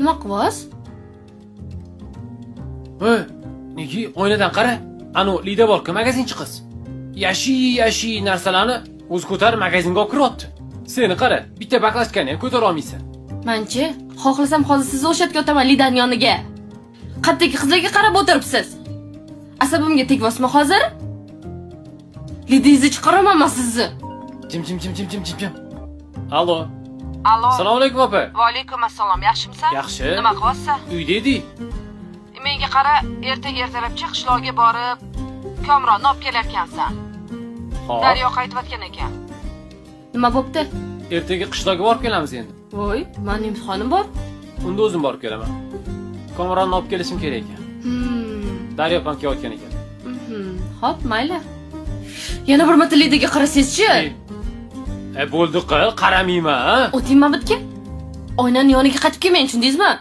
Nima qilyapsiz? Niki oynadan qara. Anu Lida bor-ku, magazinchi qiz. Yashi narsalarni o'zi ko'tarib magazinga olib kiryapti. Seni qara, bitta baklashkani ham ko'tara olmaysan. Menchi, xohlasam hozir sizni o'shatga o'taman Lidaning yoniga. Qaddagi qizlarga qarab o'tiribsiz. Asabimga tegmasmi hozir? Lidangizni chiqaraman men sizni. Jim. Allo. Allo. Assalomu alaykum opa. Va alaykum assalom. Yaxshimisan? Yaxshi. Nima qilyapsan? Uyda edik. Menga qara, ertalabchi qishloqqa borib, Komronni olib kelayotgansan. Xo'p. Daryo qaytayotgan ekan. Nima bo'pti? Ertaga qishloqqa borib kelamiz endi. Voy, mening imtixonim bor. Unda o'zim borib kelaman. Komronni olib kelishim kerak ekan. Daryo ham kelayotgan ekan. Xo'p, mayli. Yana bir marta Lidaga qarasangiz-chi. Bo'ldi, qaramayman, ha? O'tingman bitga. Oynani yoniga qaytib kelmang, tushundingizmi?